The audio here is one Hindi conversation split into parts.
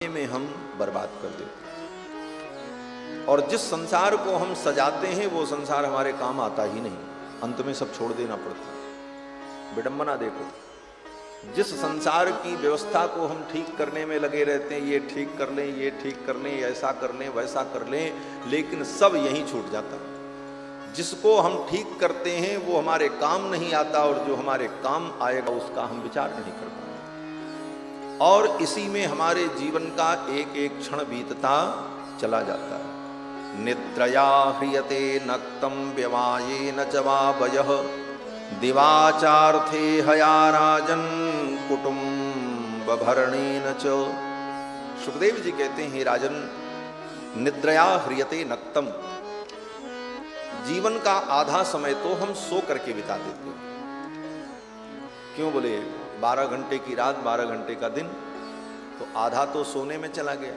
में हम बर्बाद कर देते हैं। और जिस संसार को हम सजाते हैं वो संसार हमारे काम आता ही नहीं, अंत में सब छोड़ देना पड़ता है। विडंबना देखो, जिस संसार की व्यवस्था को हम ठीक करने में लगे रहते हैं, ये ठीक कर लें, ये ठीक कर लें, ऐसा कर लें, वैसा कर लें, लेकिन सब यहीं छूट जाता है। जिसको हम ठीक करते हैं वो हमारे काम नहीं आता, और जो हमारे काम आएगा उसका हम विचार नहीं कर पाते। और इसी में हमारे जीवन का एक एक क्षण बीतता चला जाता है। निद्रया ह्रियते नक्तम व्यवायेन च वा वयः दिवाचार्थे हया राजन कुटुम्बभरणेन च। सुखदेव जी कहते हैं, राजन, निद्रया ह्रियते नक्तम, जीवन का आधा समय तो हम सो करके बिता देते हैं। क्यों बोले? 12 घंटे की रात, 12 घंटे का दिन, तो आधा तो सोने में चला गया।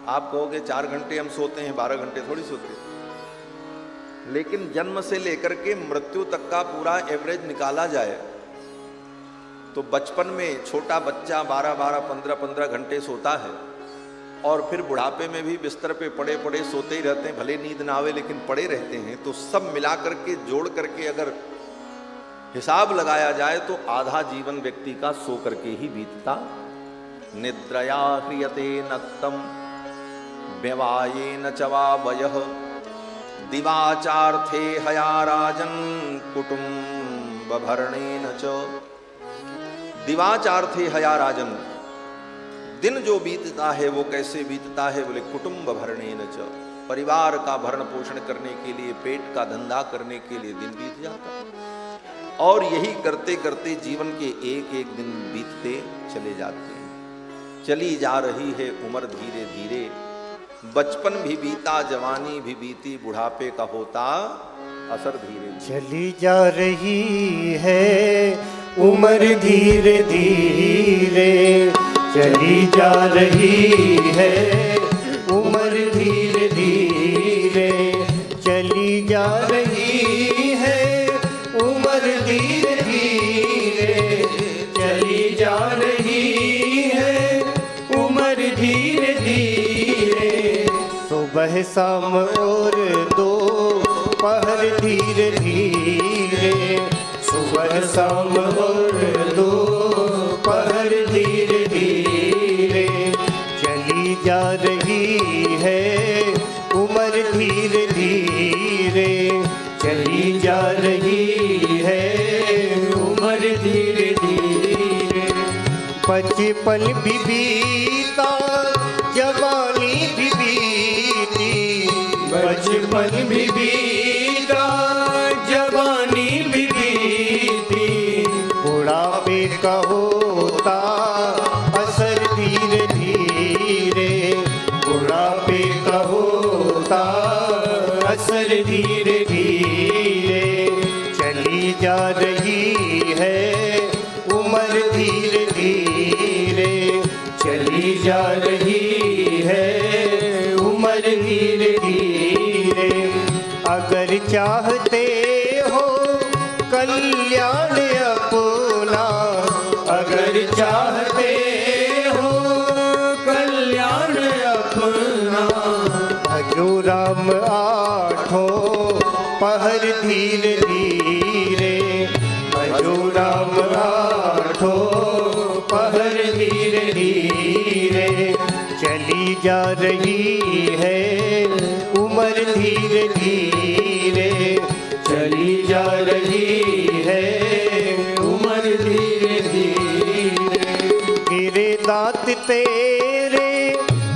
आप कहोगे 4 घंटे हम सोते हैं, 12 घंटे थोड़ी सोते हैं। लेकिन जन्म से लेकर के मृत्यु तक का पूरा एवरेज निकाला जाए तो बचपन में छोटा बच्चा 12-12, 15-15 घंटे सोता है, और फिर बुढ़ापे में भी बिस्तर पे पड़े पड़े सोते ही रहते हैं, भले नींद ना आवे लेकिन पड़े रहते हैं। तो सब मिला करके, जोड़ करके अगर हिसाब लगाया जाए तो आधा जीवन व्यक्ति का सो करके ही बीतता। निद्रया ह्रियते नक्तम व्यवायेन च वा वयः दिवाचार्थे हया राजन कुटुम्बभरणेन च। दिवाचार्थे हया राजन, दिन जो बीतता है वो कैसे बीतता है? बोले कुटुम्बभरणेन च, परिवार का भरण पोषण करने के लिए, पेट का धंधा करने के लिए दिन बीत जाता है। और यही करते करते जीवन के एक एक दिन बीतते चले जाते हैं। चली जा रही है उम्र धीरे धीरे, बचपन भी बीता, जवानी भी बीती, बुढ़ापे का होता असर धीरे धीरे। चली जा रही है उम्र धीरे धीरे, चली जा रही है उम्र धीरे धीरे, चली जा रही है उम्र धीरे धीरे, चली जा रही है उम्र धीरे धीरे। सुबह शाम और दोपहर धीरे धीरे, सुबह शाम और दोपहर धीरे धीरे, चली जा रही है उम्र धीरे धीरे, चली जा रही है उम्र धीरे धीरे। बचपन भी बीता, जवानी भी बीती, बचपन भी बीता, जवानी भी बीती, बुढ़ापे का होता असर धीरे धीरे, बुढ़ापे का होता असर धीरे धीरे। चली जा रही है उम्र धीरे धीरे, चली जा रही है उम्र धीरे धीरे। अगर चाहते हो कल्याण अपना, अगर चाहते हो कल्याण अपना, भजो राम आठों पहर धीरे धीरे, भजो राम आठों पहर धीरे धीरे। चली जा रही है उम्र धीरे धीरे, चली जा रही है उम्र धीरे धीरे। गिरे दांत तेरे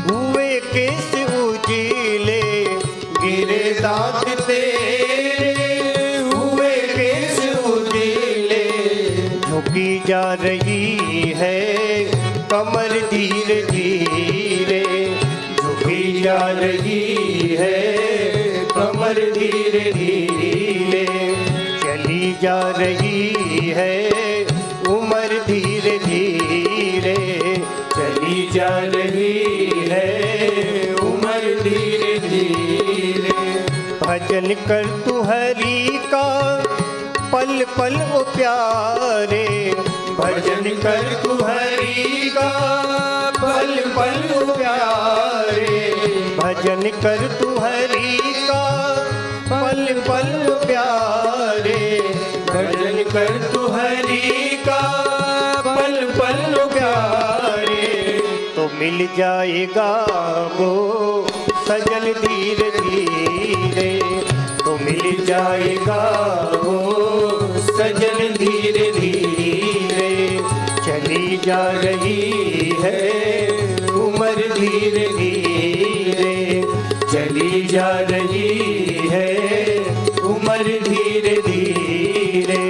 हुए केस उजीले, गिरे दांत तेरे हुए केस उजीले, झुकी जा रही है कमर धीरे धीरे, झुकी जा रही है कमर धीरे धीरे। चली जा रही है उम्र धीरे धीरे, चली जा रही है उम्र धीरे धीरे। भजन कर तू हरि का पल पल ओ प्यारे, भजन कर तू हरि का पल पल प्यारे। भजन कर तू हरि का पल पल प्यारे। भजन कर तू हरि का पल पल प्यारे। तो मिल जाएगा वो सजन धीरे धीरे। तो मिल जाएगा वो सजन धीरे धीरे। चली जा रही है उम्र धीरे धीरे। चली जा रही है उम्र धीरे धीरे।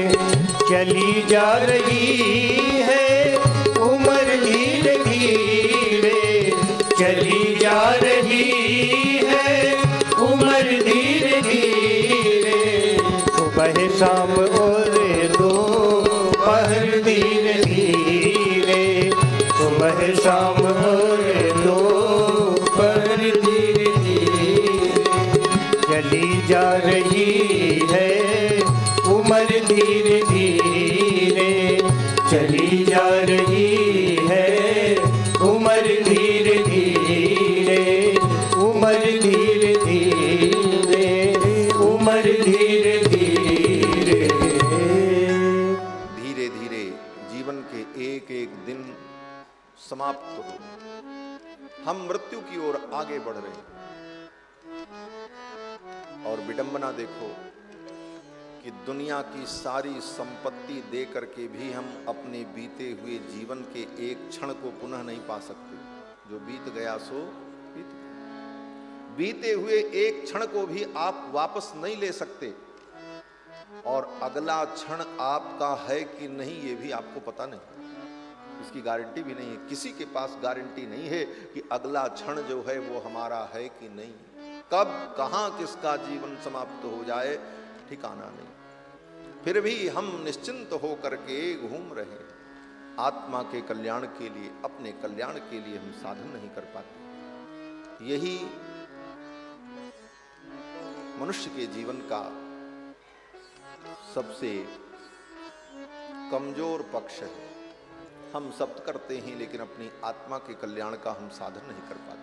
चली जा रही है उम्र धीरे धीरे। चली जा रही है उम्र धीरे धीरे। सुबह शाम और दोपहर धीरे धीरे। सुबह शाम और दोपहर धीरे धीरे। चली जा रही है उम्र धीरे धीरे। चली जा रही है उम्र धीरे धीरे। उम्र धीरे धीरे। उम्र धीरे धीरे। धीरे धीरे जीवन के एक एक दिन समाप्त हो, हम मृत्यु की ओर आगे बढ़ रहे हैं। और विडंबना देखो कि दुनिया की सारी संपत्ति दे करके भी हम अपने बीते हुए जीवन के एक क्षण को पुनः नहीं पा सकते। जो बीत गया सो बीत गया। बीते हुए एक क्षण को भी आप वापस नहीं ले सकते, और अगला क्षण आपका है कि नहीं ये भी आपको पता नहीं। इसकी गारंटी भी नहीं है। किसी के पास गारंटी नहीं है कि अगला क्षण जो है वो हमारा है कि नहीं। कब कहां किसका जीवन समाप्त हो जाए ठिकाना नहीं। फिर भी हम निश्चिंत हो करके घूम रहे हैं। आत्मा के कल्याण के लिए, अपने कल्याण के लिए हम साधन नहीं कर पाते। यही मनुष्य के जीवन का सबसे कमजोर पक्ष है। हम सब करते हैं लेकिन अपनी आत्मा के कल्याण का हम साधन नहीं कर पाते।